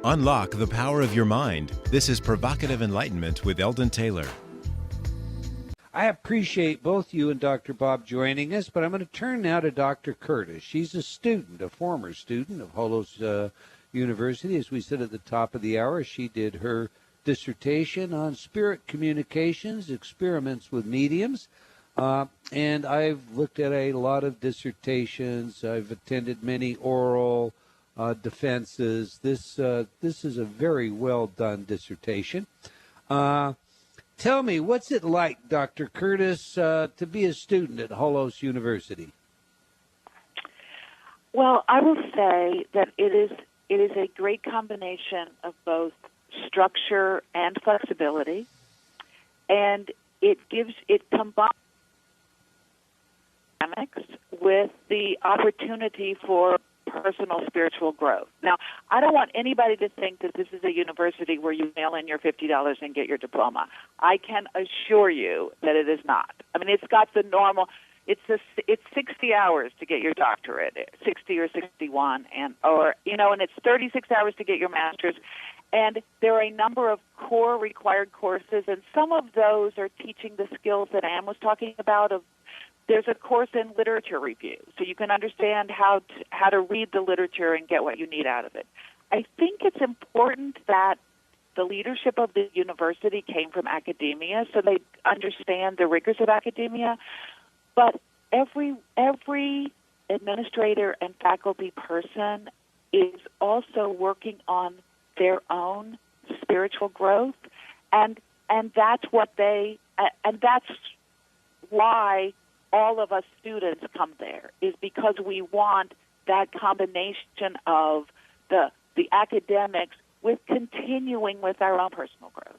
Unlock the power of your mind. This is Provocative Enlightenment with Eldon Taylor. I appreciate both you and Dr. Bob joining us, but I'm going to turn now to Dr. Curtis. She's a student, a former student of Holos University. As we said at the top of the hour, she did her dissertation on spirit communications, experiments with mediums. And I've looked at a lot of dissertations. I've attended many oral defenses. This is a very well done dissertation. Tell me, what's it like, Dr. Curtis, to be a student at Holos University? Well, I will say that it is a great combination of both structure and flexibility, and it combines dynamics with the opportunity for personal spiritual growth. Now, I don't want anybody to think that this is a university where you mail in your $50 and get your diploma. I can assure you that it is not. I mean, it's got the normal. It's 60 hours to get your doctorate, 60 or 61, and it's 36 hours to get your master's. And there are a number of core required courses, and some of those are teaching the skills that Anne was talking about. There's a course in literature review, so you can understand how to read the literature and get what you need out of it. I think it's important that the leadership of the university came from academia, so they understand the rigors of academia. But every administrator and faculty person is also working on their own spiritual growth, and that's that's why all of us students come there, is because we want that combination of the academics with continuing with our own personal growth.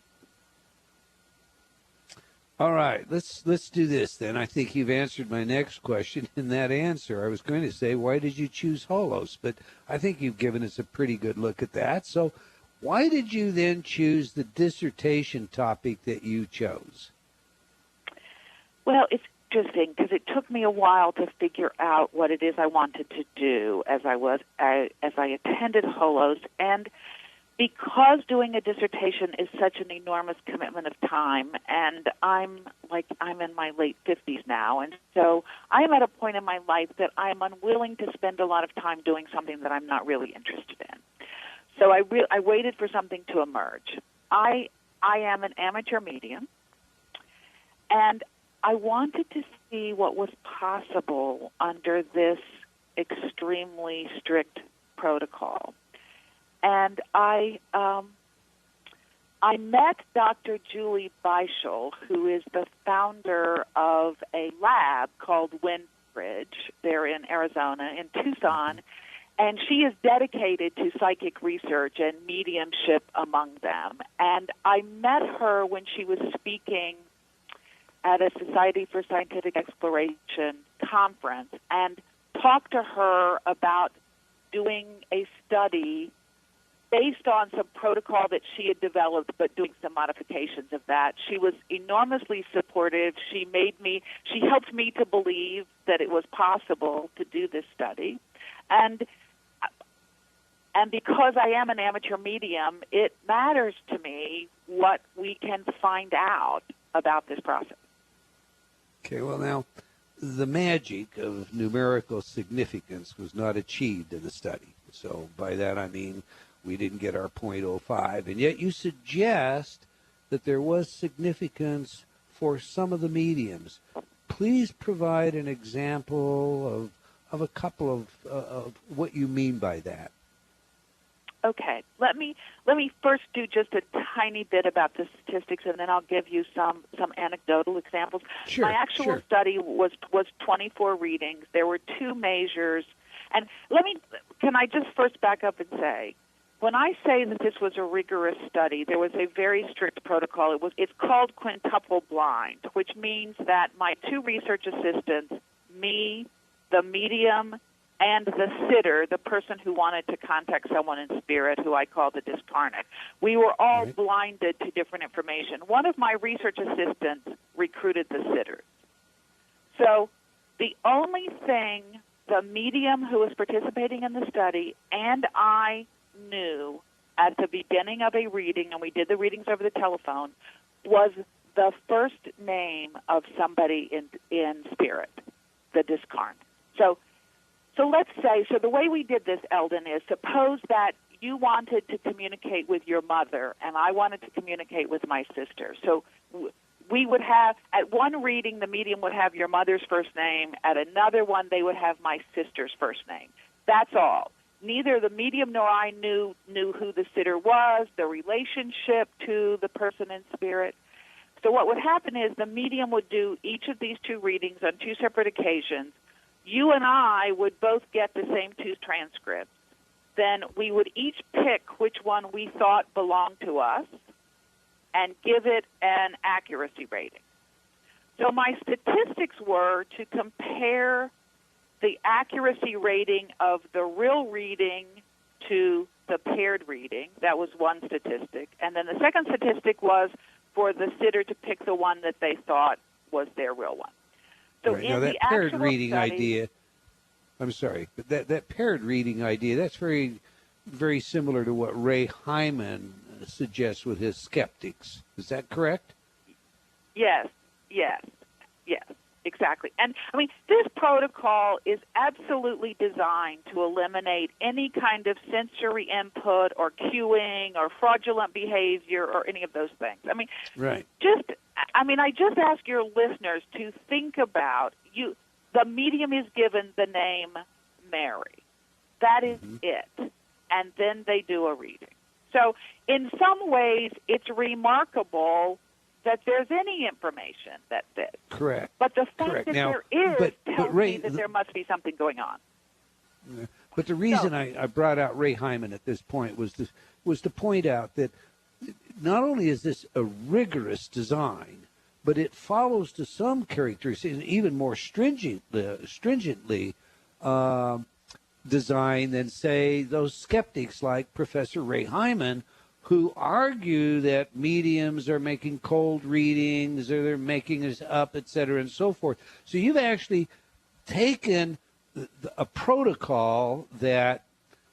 All right, let's do this then. I think you've answered my next question in that answer. I was going to say, why did you choose Holos? But I think you've given us a pretty good look at that. So why did you then choose the dissertation topic that you chose? Well, it's interesting because it took me a while to figure out what it is I wanted to do as I attended Holos, and because doing a dissertation is such an enormous commitment of time, and I'm in my late 50s now, and so I am at a point in my life that I'm unwilling to spend a lot of time doing something that I'm not really interested in. So I waited for something to emerge. I am an amateur medium, and I wanted to see what was possible under this extremely strict protocol. And I met Dr. Julie Beischel, who is the founder of a lab called Windbridge. They're in Arizona, in Tucson, and she is dedicated to psychic research and mediumship among them. And I met her when she was speaking at a Society for Scientific Exploration conference, and talked to her about doing a study based on some protocol that she had developed, but doing some modifications of that. She was enormously supportive. She helped me to believe that it was possible to do this study. And because I am an amateur medium, it matters to me what we can find out about this process. Okay, well now, the magic of numerical significance was not achieved in the study. So by that I mean we didn't get our .05, and yet you suggest that there was significance for some of the mediums. Please provide an example of a couple of what you mean by that. Okay, let me first do just a tiny bit about the statistics, and then I'll give you some anecdotal examples. Sure, My actual study was 24 readings. There were 2 measures, and can I just first back up and say, when I say that this was a rigorous study, there was a very strict protocol. It's called quintuple blind, which means that my 2 research assistants, me, the medium, and the sitter, the person who wanted to contact someone in spirit, who I call the discarnate, we were all blinded to different information. One of my research assistants recruited the sitters. So the only thing the medium who was participating in the study and I knew at the beginning of a reading, and we did the readings over the telephone, was the first name of somebody in spirit, the discarnate. So let's say, so the way we did this, Eldon, is suppose that you wanted to communicate with your mother, and I wanted to communicate with my sister. So we would have, at one reading, the medium would have your mother's first name. At another one, they would have my sister's first name. That's all. Neither the medium nor I knew who the sitter was, the relationship to the person in spirit. So what would happen is the medium would do each of these two readings on two separate occasions. You and I would both get the same two transcripts. Then we would each pick which one we thought belonged to us and give it an accuracy rating. So my statistics were to compare the accuracy rating of the real reading to the paired reading. That was one statistic. And then the second statistic was for the sitter to pick the one that they thought was their real one. So right. Now, that paired reading study, idea, I'm sorry, but that paired reading idea, that's very, very similar to what Ray Hyman suggests with his skeptics. Is that correct? Yes, exactly. And, I mean, this protocol is absolutely designed to eliminate any kind of sensory input or cueing or fraudulent behavior or any of those things. I mean, right. I just ask your listeners to think about, the medium is given the name Mary. That is it. And then they do a reading. So in some ways, it's remarkable that there's any information that fits. Correct. But the fact Correct. that Now, there is tells Ray, me that there must be something going on. But the reason I brought out Ray Hyman at this point was to point out that not only is this a rigorous design, but it follows to some characteristics even more stringently designed than, say, those skeptics like Professor Ray Hyman, who argue that mediums are making cold readings or they're making us up, et cetera, and so forth. So you've actually taken a protocol that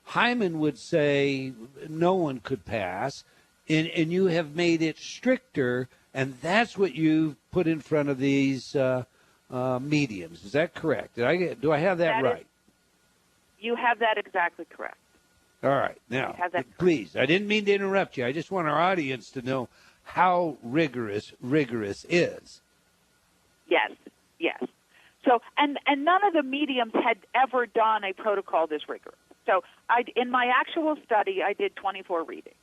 Hyman would say no one could pass, and you have made it stricter, and that's what you've put in front of these mediums. Is that correct? Do I have that right? You have that exactly correct. All right. Now, please, I didn't mean to interrupt you. I just want our audience to know how rigorous is. Yes. So, and none of the mediums had ever done a protocol this rigorous. So, in my actual study, I did 24 readings.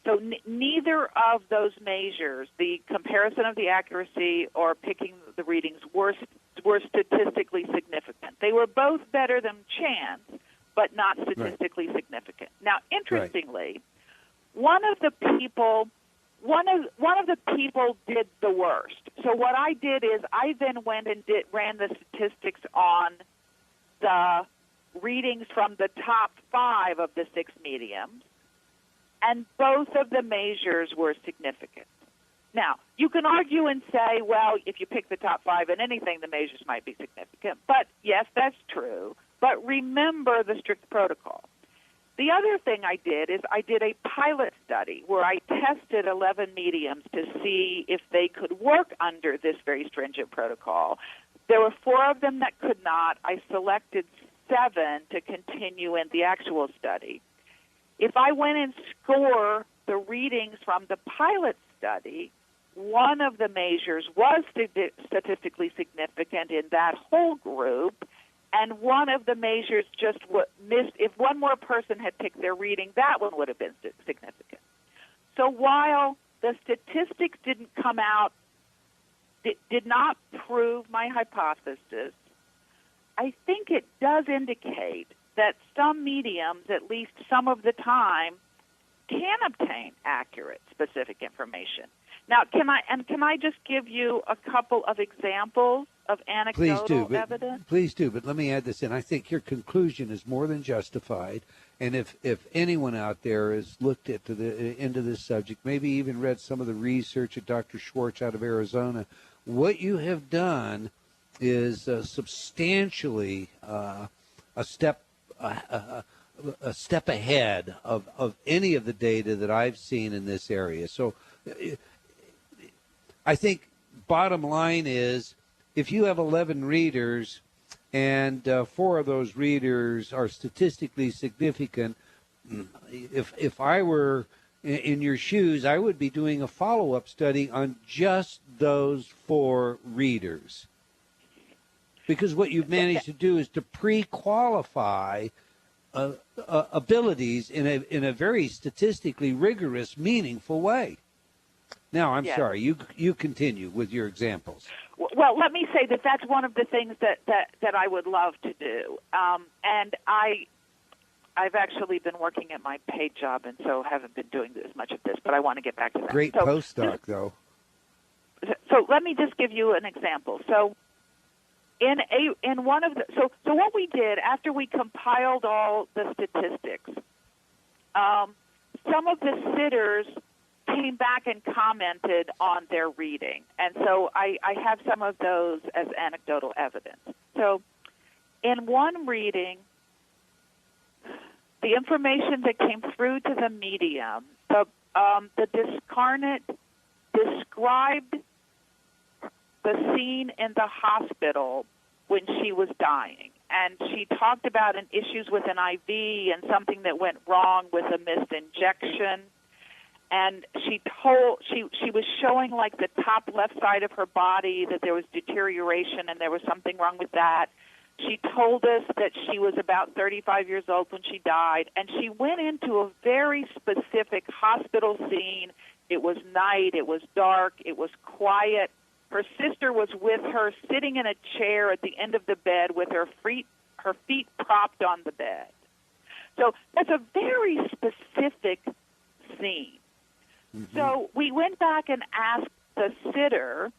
So neither of those measures, the comparison of the accuracy or picking the readings, were statistically significant. They were both better than chance, but not statistically significant. Now, interestingly, one of the people did the worst. So what I did is I then went and ran the statistics on the readings from the top 5 of the 6 mediums, and both of the measures were significant. Now, you can argue and say, well, if you pick the top 5 in anything, the measures might be significant. But, yes, that's true. But remember the strict protocol. The other thing I did is I did a pilot study where I tested 11 mediums to see if they could work under this very stringent protocol. There were 4 of them that could not. I selected 7 to continue in the actual study. If I went and score the readings from the pilot study, one of the measures was statistically significant in that whole group, and one of the measures just missed. If one more person had picked their reading, that one would have been significant. So while the statistics didn't come out, did not prove my hypothesis, I think it does indicate that some mediums, at least some of the time, can obtain accurate, specific information. Now, can I just give you a couple of examples of anecdotal evidence? Please do, but let me add this in. I think your conclusion is more than justified, and if anyone out there has looked into this subject, maybe even read some of the research of Dr. Schwartz out of Arizona, what you have done is substantially a step a step ahead of any of the data that I've seen in this area. So I think bottom line is, if you have 11 readers and 4 of those readers are statistically significant, if I were in your shoes, I would be doing a follow-up study on just those 4 readers. Because what you've managed to do is to pre-qualify abilities in a very statistically rigorous, meaningful way. Now, I'm sorry, you continue with your examples. Well, let me say that that's one of the things that I would love to do. And I've actually been working at my paid job, and so haven't been doing as much of this, but I want to get back to that. Great postdoc, though. So let me just give you an example. So in one of the so what we did after we compiled all the statistics, some of the sitters came back and commented on their reading, and so I have some of those as anecdotal evidence. So in one reading, the information that came through to the medium, the discarnate described the scene in the hospital when she was dying. And she talked about issues with an IV and something that went wrong with a missed injection. And she was showing like the top left side of her body that there was deterioration and there was something wrong with that. She told us that she was about 35 years old when she died, and she went into a very specific hospital scene. It was night, it was dark, it was quiet. Her sister was with her, sitting in a chair at the end of the bed with her feet propped on the bed. So that's a very specific scene. Mm-hmm. So we went back and asked the sitter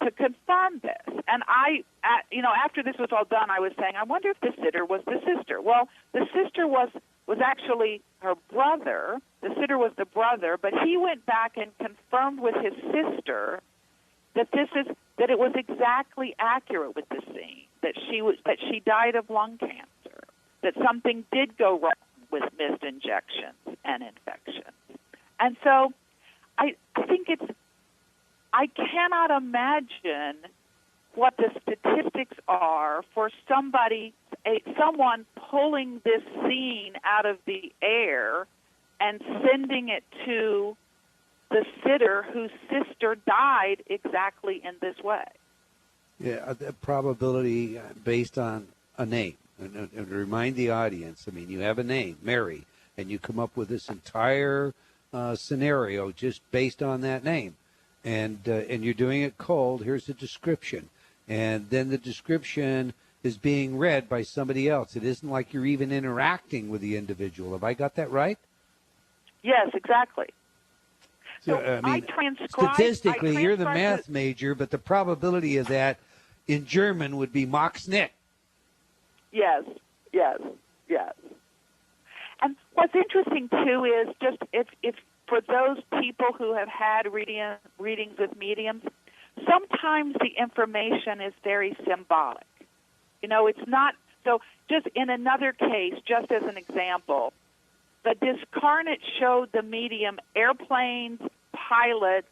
to confirm this. And after this was all done, I was saying, I wonder if the sitter was the sister. Well, the sister was actually her brother. The sitter was the brother, but he went back and confirmed with his sister that it was exactly accurate with the scene, that she died of lung cancer, that something did go wrong with missed injections and infections. And so I think I cannot imagine what the statistics are for someone pulling this scene out of the air and sending it to the sitter whose sister died exactly in this way. Yeah, the probability based on a name. And to remind the audience, I mean, you have a name, Mary, and you come up with this entire scenario just based on that name. And you're doing it cold. Here's the description. And then the description is being read by somebody else. It isn't like you're even interacting with the individual. Have I got that right? Yes, exactly. So, I mean, statistically, you're the math major, but the probability of that in German would be Max Nick. Yes. And what's interesting, too, is just if for those people who have had readings with mediums, sometimes the information is very symbolic. It's not – so just in another case, just as an example, the discarnate showed the medium airplanes, pilots,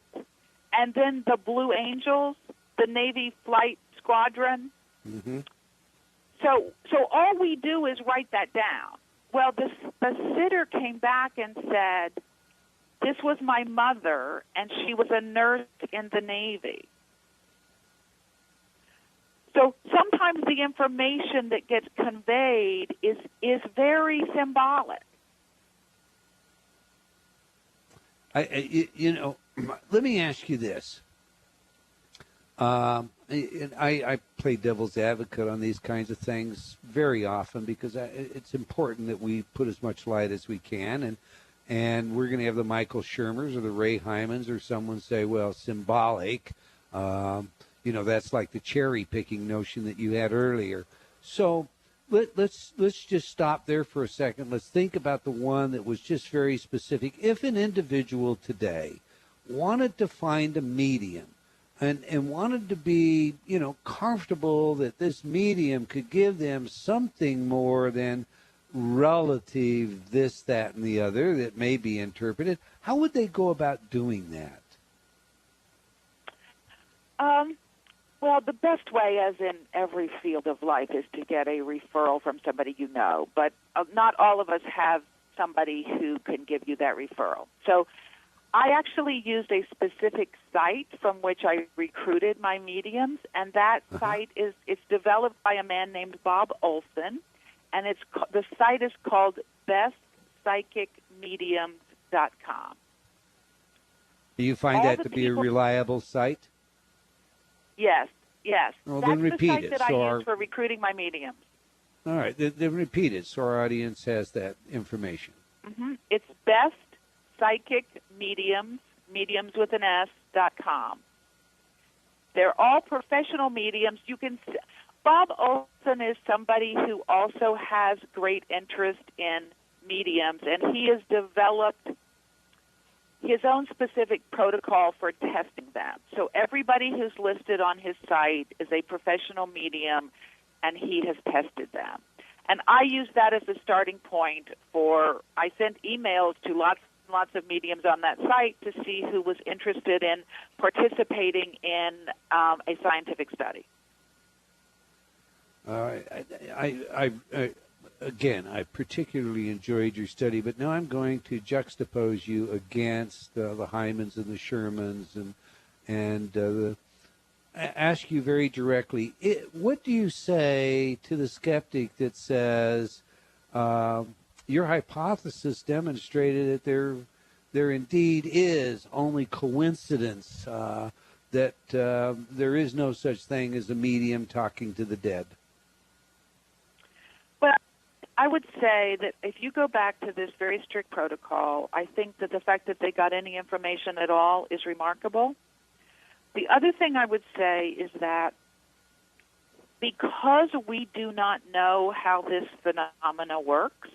and then the Blue Angels, the Navy Flight Squadron. Mm-hmm. So all we do is write that down. Well, the sitter came back and said, this was my mother, and she was a nurse in the Navy. So sometimes the information that gets conveyed is very symbolic. Let me ask you this. I play devil's advocate on these kinds of things very often because it's important that we put as much light as we can. And we're going to have the Michael Shermers or the Ray Hymans or someone say, well, symbolic. That's like the cherry-picking notion that you had earlier. So let's just stop there for a second. Let's think about the one that was just very specific. If an individual today wanted to find a medium and wanted to be, comfortable that this medium could give them something more than relative this, that, and the other that may be interpreted. How would they go about doing that? Well, the best way, as in every field of life, is to get a referral from somebody you know. But not all of us have somebody who can give you that referral. So I actually used a specific site from which I recruited my mediums, and that site it's developed by a man named Bob Olson, and the site is called bestpsychicmediums.com. Do you find that to be a reliable site? Yes. Well, That's then repeat the site it. that I use for recruiting my mediums. All right, then repeat it so our audience has that information. It's Best Psychic Mediums, mediums with an S.com. They're all professional mediums. Bob Olson is somebody who also has great interest in mediums, and he has developed his own specific protocol for testing them. So everybody who's listed on his site is a professional medium, and he has tested them. And I use that as a starting point I sent emails to lots of mediums on that site to see who was interested in participating in a scientific study. Again, I particularly enjoyed your study, but now I'm going to juxtapose you against the Hymans and the Shermans and ask you very directly, what do you say to the skeptic that says your hypothesis demonstrated that there indeed is only coincidence, that there is no such thing as a medium talking to the dead? Well, I would say that if you go back to this very strict protocol, I think that the fact that they got any information at all is remarkable. The other thing I would say is that because we do not know how this phenomena works,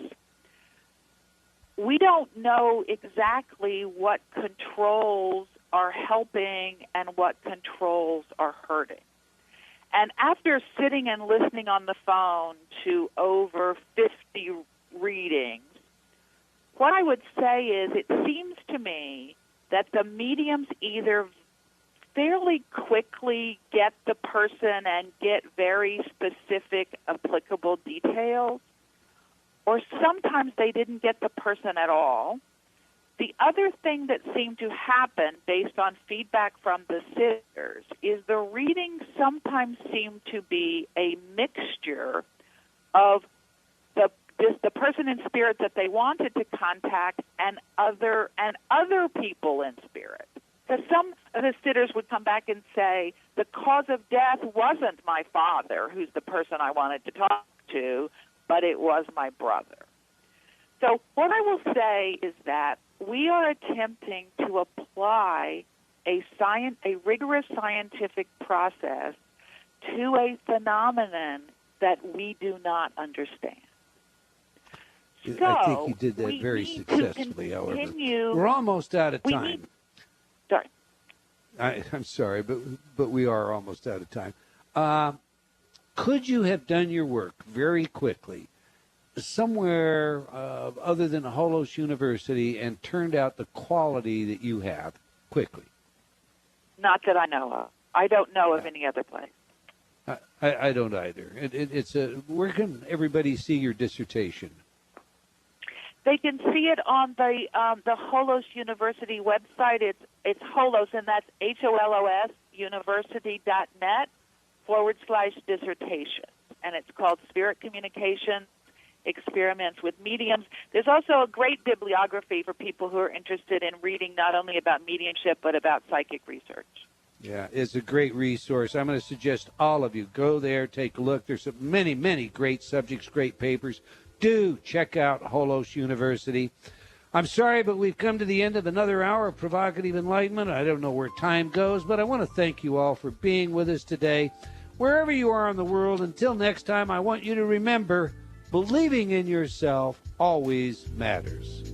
we don't know exactly what controls are helping and what controls are hurting. And after sitting and listening on the phone to over 50 readings, what I would say is it seems to me that the mediums either fairly quickly get the person and get very specific, applicable details, or sometimes they didn't get the person at all. The other thing that seemed to happen based on feedback from the sitters is the readings sometimes seem to be a mixture of the person in spirit that they wanted to contact and other people in spirit. Because some of the sitters would come back and say, the cause of death wasn't my father, who's the person I wanted to talk to, but it was my brother. So what I will say is that we are attempting to apply a rigorous scientific process to a phenomenon that we do not understand. So I think you did that very successfully, however. We're almost out of time. Sorry. I'm sorry, but we are almost out of time. Could you have done your work very quickly somewhere other than Holos University and turned out the quality that you have quickly? Not that I know of. I don't know of any other place. I don't either. Where can everybody see your dissertation? They can see it on the Holos University website. It's Holos, and that's HOLOS university.net/dissertation. And it's called Spirit Communication Experiments with Mediums. There's also a great bibliography for people who are interested in reading not only about mediumship but about psychic research. Yeah, it's a great resource. I'm going to suggest all of you go there, take a look. There's many, many great subjects, great papers. Do check out Holos University. I'm sorry, but we've come to the end of another hour of Provocative Enlightenment. I don't know where time goes, but I want to thank you all for being with us today. Wherever you are in the world, until next time, I want you to remember, believing in yourself always matters.